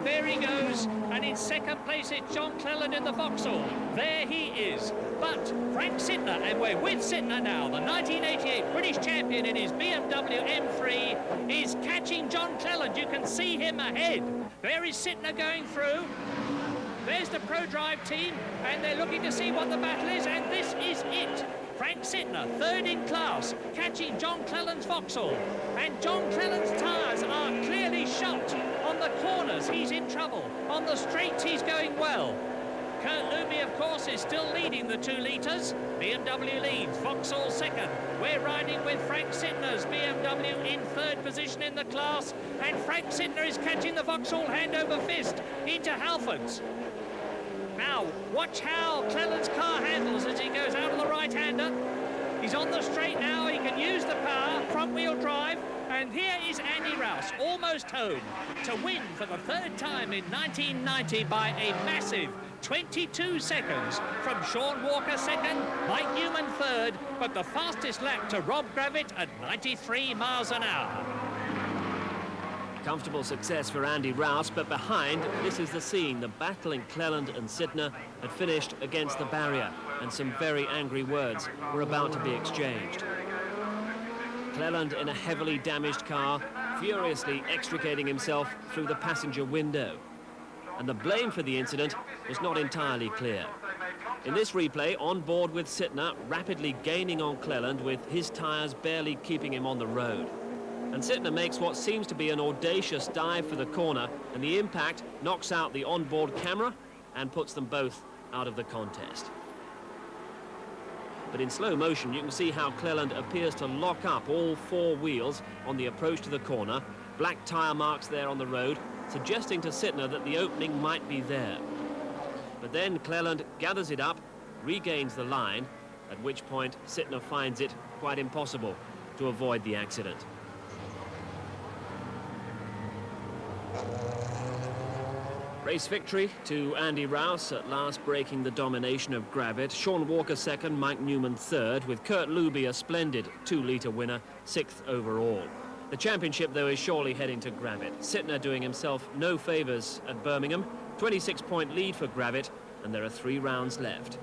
And there he goes, and in second place it's John Cleland in the Vauxhall. There he is. But Frank Sytner, and we're with Sytner now, the 1988 British champion in his BMW M3, is catching John Cleland. You can see him ahead. There is Sytner going through. There's the ProDrive team, and they're looking to see what the battle is, and this is it. Frank Sytner, third in class, catching John Cleland's Vauxhall. And John Cleland's tyres are clearly shot. On the corners, he's in trouble. On the straights, he's going well. Kurt Luby, of course, is still leading the 2 litres. BMW leads, Vauxhall second. We're riding with Frank Sytner's BMW in third position in the class. And Frank Sytner is catching the Vauxhall hand over fist into Halford's. Now, watch how Cleland's car handles as he goes out of the right-hander. He's on the straight now, he can use the power, front-wheel drive, and here is Andy Rouse, almost home, to win for the third time in 1990 by a massive 22 seconds from Sean Walker second, Mike Newman third, but the fastest lap to Rob Gravitt at 93 miles an hour. Comfortable success for Andy Rouse, but behind, this is the scene. The battle in Cleland and Sytner had finished against the barrier, and some very angry words were about to be exchanged. Cleland in a heavily damaged car, furiously extricating himself through the passenger window. And the blame for the incident was not entirely clear. In this replay, on board with Sytner, rapidly gaining on Cleland with his tyres barely keeping him on the road. And Sytner makes what seems to be an audacious dive for the corner, and the impact knocks out the onboard camera and puts them both out of the contest. But in slow motion, you can see how Cleland appears to lock up all 4 wheels on the approach to the corner. Black tyre marks there on the road, suggesting to Sytner that the opening might be there. But then Cleland gathers it up, regains the line, at which point Sytner finds it quite impossible to avoid the accident. Race victory to Andy Rouse, at last breaking the domination of Gravitt. Sean Walker second, Mike Newman third, with Kurt Luby a splendid 2-litre winner, 6th overall. The championship, though, is surely heading to Gravitt. Sytner doing himself no favours at Birmingham. 26-point lead for Gravitt, and there are 3 rounds left.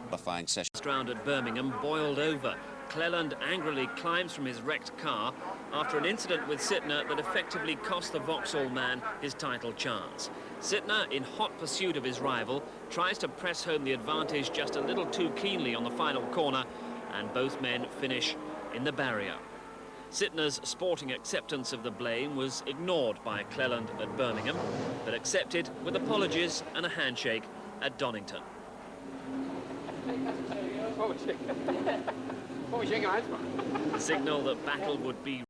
Qualifying session. Last round at Birmingham boiled over. Cleland angrily climbs from his wrecked car after an incident with Sytner that effectively cost the Vauxhall man his title chance. Sytner, in hot pursuit of his rival, tries to press home the advantage just a little too keenly on the final corner, and both men finish in the barrier. Sytner's sporting acceptance of the blame was ignored by Cleland at Birmingham, but accepted with apologies and a handshake at Donington. What was your hands for? Signal that battle would be